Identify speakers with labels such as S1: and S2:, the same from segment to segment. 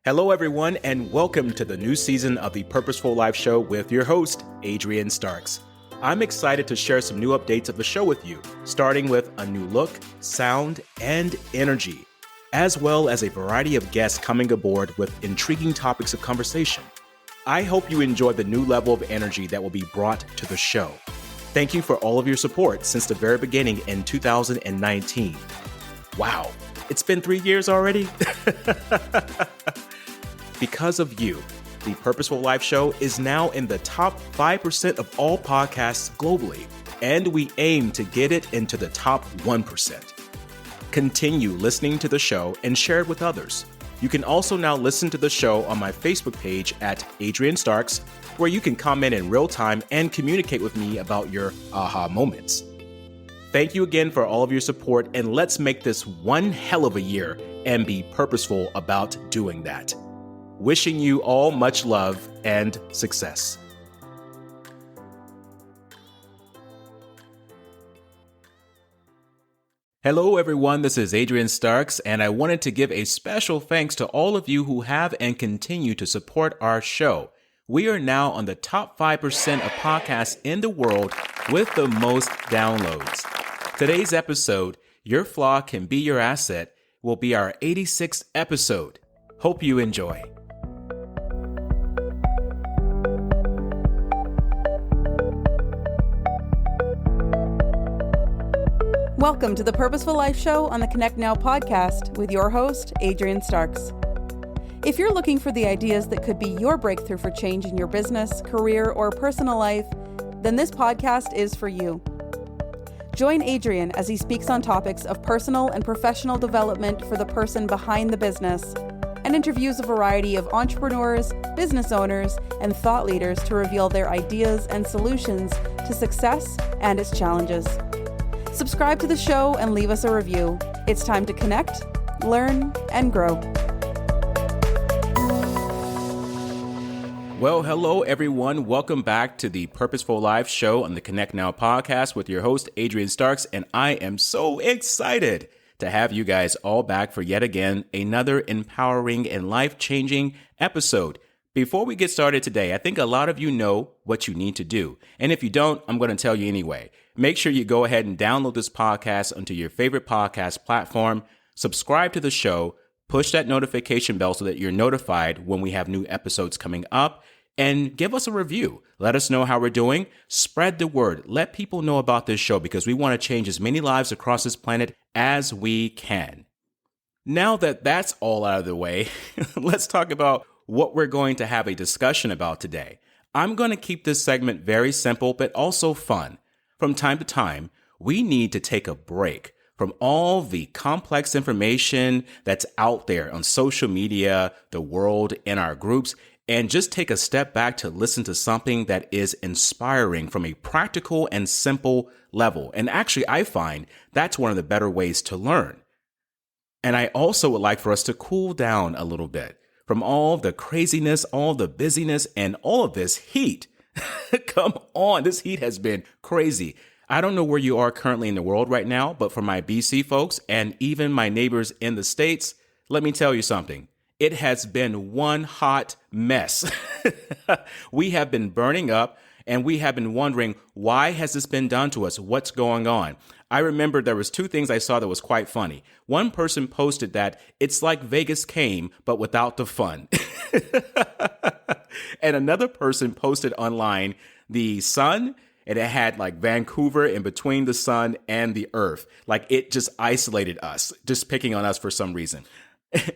S1: Hello, everyone, and welcome to the new season of the Purposeful Life Show with your host, Adrian Starks. I'm excited to share some new updates of the show with you, starting with a new look, sound, and energy, as well as a variety of guests coming aboard with intriguing topics of conversation. I hope you enjoy the new level of energy that will be brought to the show. Thank you for all of your support since the very beginning in 2019. Wow, it's been 3 years already? Because of you, the Purposeful Life Show is now in the top 5% of all podcasts globally, and we aim to get it into the top 1%. Continue listening to the show and share it with others. You can also now listen to the show on my Facebook page at Adrian Starks, where you can comment in real time and communicate with me about your aha moments. Thank you again for all of your support, and let's make this one hell of a year and be purposeful about doing that. Wishing you all much love and success. Hello, everyone. This is Adrian Starks, and I wanted to give a special thanks to all of you who have and continue to support our show. We are now on the top 5% of podcasts in the world with the most downloads. Today's episode, Your Flaw Can Be Your Asset, will be our 86th episode. Hope you enjoy.
S2: Welcome to the Purposeful Life Show on the Connect Now podcast with your host, Adrian Starks. If you're looking for the ideas that could be your breakthrough for change in your business, career, or personal life, then this podcast is for you. Join Adrian as he speaks on topics of personal and professional development for the person behind the business, and interviews a variety of entrepreneurs, business owners, and thought leaders to reveal their ideas and solutions to success and its challenges. Subscribe to the show and leave us a review. It's time to connect, learn, and grow.
S1: Well, hello, everyone. Welcome back to the Purposeful Life Show on the Connect Now podcast with your host, Adrian Starks, and I am so excited to have you guys all back for yet again another empowering and life-changing episode. Before we get started today, I think a lot of you know what you need to do. And if you don't, I'm going to tell you anyway. Make sure you go ahead and download this podcast onto your favorite podcast platform, subscribe to the show, push that notification bell so that you're notified when we have new episodes coming up, and give us a review. Let us know how we're doing. Spread the word. Let people know about this show because we want to change as many lives across this planet as we can. Now that that's all out of the way, let's talk about what we're going to have a discussion about today. I'm going to keep this segment very simple, but also fun. From time to time, we need to take a break from all the complex information that's out there on social media, the world, and our groups, and just take a step back to listen to something that is inspiring from a practical and simple level. And actually, I find that's one of the better ways to learn. And I also would like for us to cool down a little bit from all the craziness, all the busyness, and all of this heat. Come on, this heat has been crazy. I don't know where you are currently in the world right now, but for my BC folks and even my neighbors in the States, let me tell you something. It has been one hot mess. We have been burning up, and we have been wondering, why has this been done to us? What's going on? I remember there was two things I saw that was quite funny. One person posted that it's like Vegas came, but without the fun. And another person posted online the sun, and it had like Vancouver in between the sun and the earth. Like it just isolated us, just picking on us for some reason.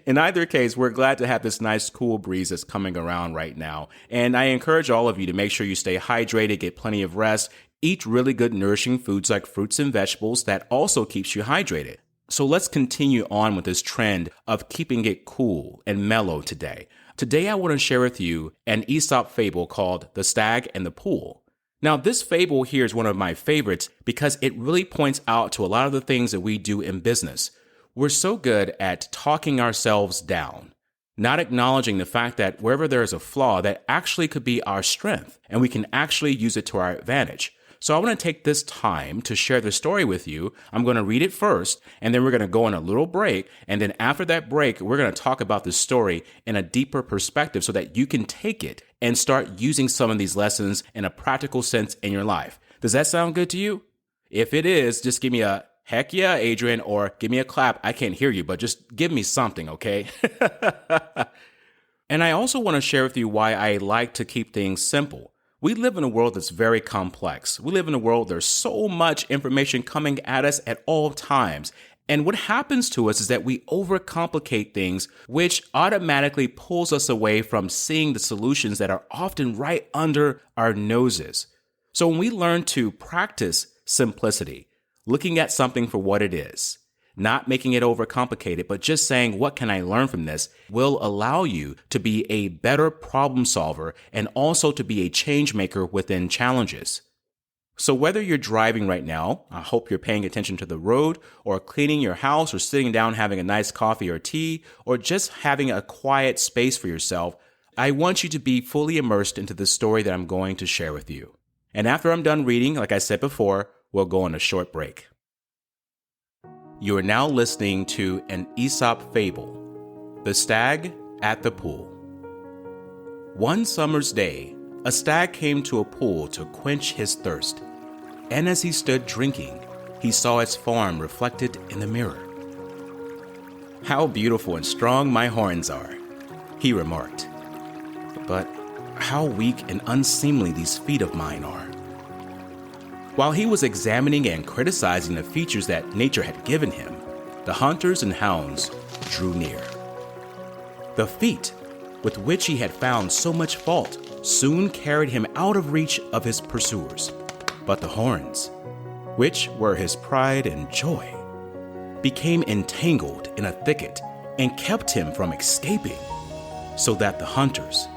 S1: In either case, we're glad to have this nice cool breeze that's coming around right now. And I encourage all of you to make sure you stay hydrated, get plenty of rest, eat really good nourishing foods like fruits and vegetables that also keeps you hydrated. So let's continue on with this trend of keeping it cool and mellow today. Today, I want to share with you an Aesop Fable called The Stag and the Pool. Now, this fable here is one of my favorites because it really points out to a lot of the things that we do in business. We're so good at talking ourselves down, not acknowledging the fact that wherever there is a flaw, that actually could be our strength, and we can actually use it to our advantage. So I want to take this time to share the story with you. I'm going to read it first, and then we're going to go on a little break. And then after that break, we're going to talk about the story in a deeper perspective so that you can take it and start using some of these lessons in a practical sense in your life. Does that sound good to you? If it is, just give me a heck yeah, Adrian, or give me a clap. I can't hear you, but just give me something, okay? And I also want to share with you why I like to keep things simple. We live in a world that's very complex. We live in a world there's so much information coming at us at all times. And what happens to us is that we overcomplicate things, which automatically pulls us away from seeing the solutions that are often right under our noses. So when we learn to practice simplicity, looking at something for what it is, not making it overcomplicated, but just saying, what can I learn from this, will allow you to be a better problem solver and also to be a change maker within challenges. So whether you're driving right now, I hope you're paying attention to the road, or cleaning your house, or sitting down having a nice coffee or tea, or just having a quiet space for yourself, I want you to be fully immersed into the story that I'm going to share with you. And after I'm done reading, like I said before, we'll go on a short break. You are now listening to an Aesop Fable, The Stag at the Pool. One summer's day, a stag came to a pool to quench his thirst, and as he stood drinking, he saw its form reflected in the mirror. "How beautiful and strong my horns are," he remarked. "But how weak and unseemly these feet of mine are." While he was examining and criticizing the features that nature had given him, the hunters and hounds drew near. The feet, with which he had found so much fault, soon carried him out of reach of his pursuers. But the horns, which were his pride and joy, became entangled in a thicket and kept him from escaping, so that the hunters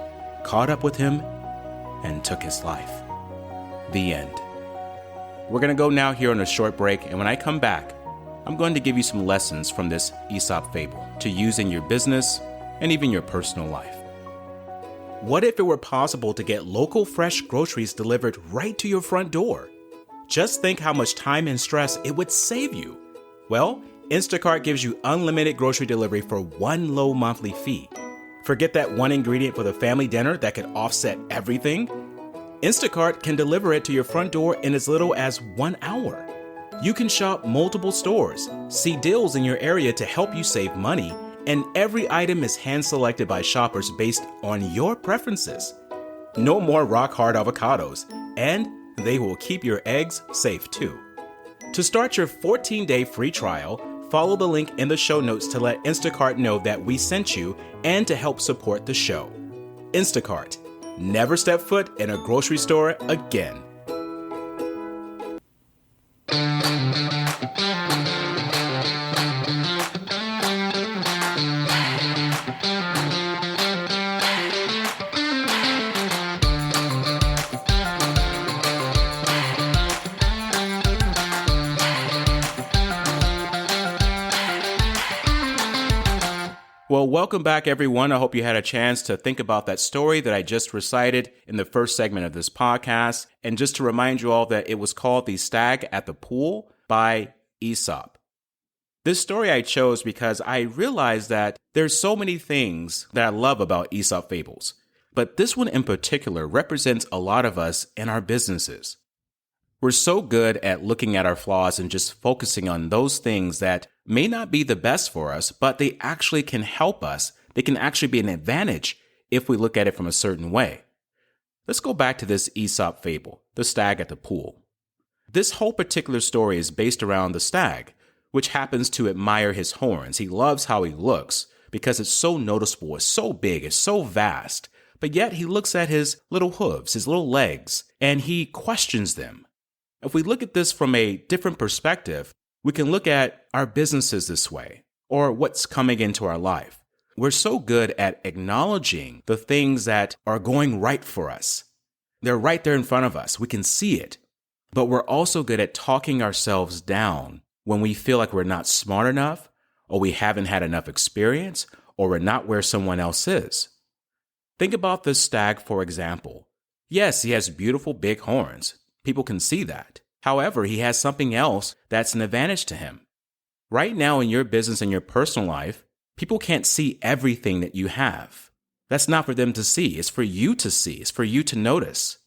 S1: caught up with him and took his life. The end. We're going to go now here on a short break, and when I come back, I'm going to give you some lessons from this Aesop fable to use in your business and even your personal life. What if it were possible to get local fresh groceries delivered right to your front door? Just think how much time and stress it would save you. Well, Instacart gives you unlimited grocery delivery for one low monthly fee. Forget that one ingredient for the family dinner that could offset everything? Instacart can deliver it to your front door in as little as 1 hour. You can shop multiple stores, see deals in your area to help you save money, and every item is hand-selected by shoppers based on your preferences. No more rock-hard avocados, and they will keep your eggs safe too. To start your 14-day free trial, follow the link in the show notes to let Instacart know that we sent you and to help support the show. Instacart. Never step foot in a grocery store again. Well, welcome back, everyone. I hope you had a chance to think about that story that I just recited in the first segment of this podcast. And just to remind you all that it was called The Stag at the Pool by Aesop. This story I chose because I realized that there's so many things that I love about Aesop fables. But this one in particular represents a lot of us in our businesses. We're so good at looking at our flaws and just focusing on those things that may not be the best for us, but they actually can help us. They can actually be an advantage if we look at it from a certain way. Let's go back to this Aesop fable, The Stag at the Pool. This whole particular story is based around the stag, which happens to admire his horns. He loves how he looks because it's so noticeable, it's so big, it's so vast. But yet he looks at his little hooves, his little legs, and he questions them. If we look at this from a different perspective, we can look at our businesses this way, or what's coming into our life. We're so good at acknowledging the things that are going right for us. They're right there in front of us. We can see it. But we're also good at talking ourselves down when we feel like we're not smart enough, or we haven't had enough experience, or we're not where someone else is. Think about this stag, for example. Yes, he has beautiful big horns. People can see that. However, he has something else that's an advantage to him. Right now in your business and your personal life, people can't see everything that you have. That's not for them to see. It's for you to see. It's for you to notice.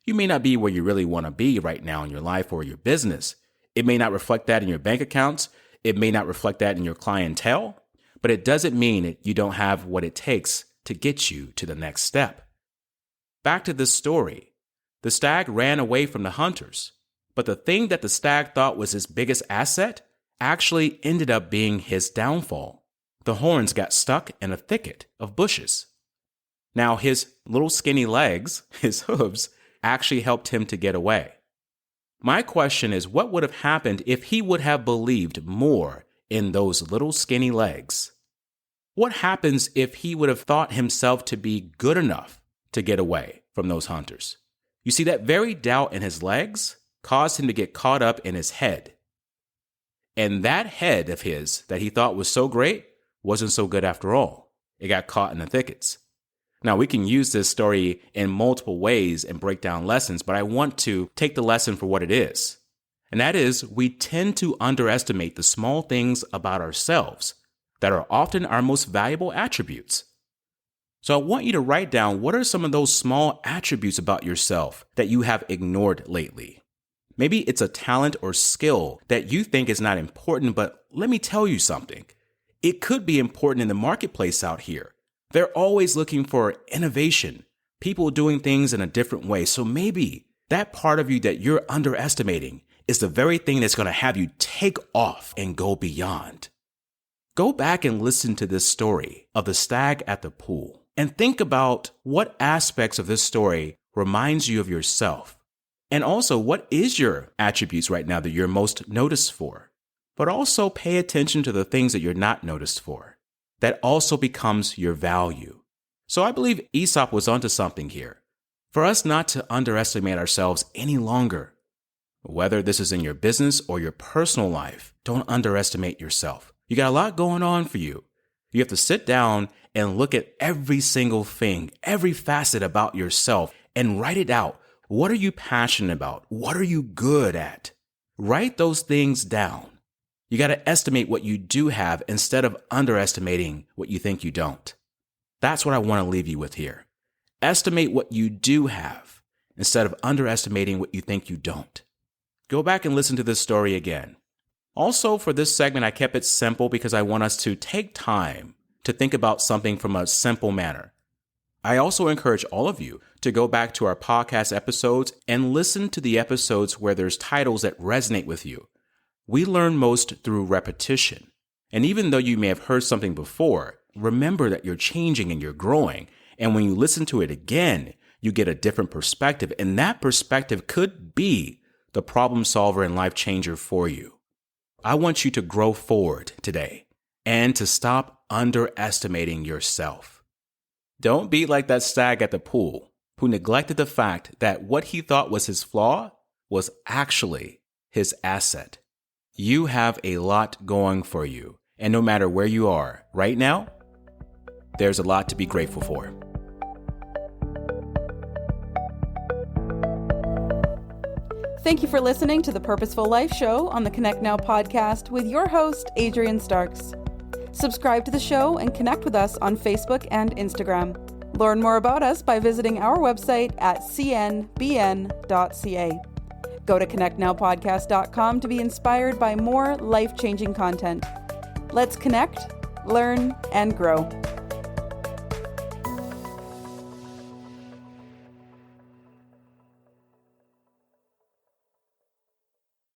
S1: You may not be where you really want to be right now in your life or your business. It may not reflect that in your bank accounts. It may not reflect that in your clientele, but it doesn't mean that you don't have what it takes to get you to the next step. Back to this story. The stag ran away from the hunters, but the thing that the stag thought was his biggest asset actually ended up being his downfall. The horns got stuck in a thicket of bushes. Now his little skinny legs, his hooves, actually helped him to get away. My question is, what would have happened if he would have believed more in those little skinny legs? What happens if he would have thought himself to be good enough to get away from those hunters? You see, that very doubt in his legs caused him to get caught up in his head. And that head of his that he thought was so great wasn't so good after all. It got caught in the thickets. Now, we can use this story in multiple ways and break down lessons, but I want to take the lesson for what it is. And that is, we tend to underestimate the small things about ourselves that are often our most valuable attributes. So I want you to write down, what are some of those small attributes about yourself that you have ignored lately? Maybe it's a talent or skill that you think is not important, but let me tell you something. It could be important in the marketplace out here. They're always looking for innovation, people doing things in a different way. So maybe that part of you that you're underestimating is the very thing that's going to have you take off and go beyond. Go back and listen to this story of the stag at the pool and think about what aspects of this story reminds you of yourself. And also, what is your attributes right now that you're most noticed for? But also pay attention to the things that you're not noticed for. That also becomes your value. So I believe Aesop was onto something here. For us not to underestimate ourselves any longer. Whether this is in your business or your personal life, don't underestimate yourself. You got a lot going on for you. You have to sit down and look at every single thing, every facet about yourself, and write it out. What are you passionate about? What are you good at? Write those things down. You got to estimate what you do have instead of underestimating what you think you don't. That's what I want to leave you with here. Estimate what you do have instead of underestimating what you think you don't. Go back and listen to this story again. Also, for this segment, I kept it simple because I want us to take time to think about something from a simple manner. I also encourage all of you to go back to our podcast episodes and listen to the episodes where there's titles that resonate with you. We learn most through repetition. And even though you may have heard something before, remember that you're changing and you're growing. And when you listen to it again, you get a different perspective. And that perspective could be the problem solver and life changer for you. I want you to grow forward today and to stop underestimating yourself. Don't be like that stag at the pool who neglected the fact that what he thought was his flaw was actually his asset. You have a lot going for you, and no matter where you are right now, there's a lot to be grateful for.
S2: Thank you for listening to the Purposeful Life Show on the Connect Now podcast with your host, Adrian Starks. Subscribe to the show and connect with us on Facebook and Instagram. Learn more about us by visiting our website at cnbn.ca. Go to connectnowpodcast.com to be inspired by more life-changing content. Let's connect, learn, and grow.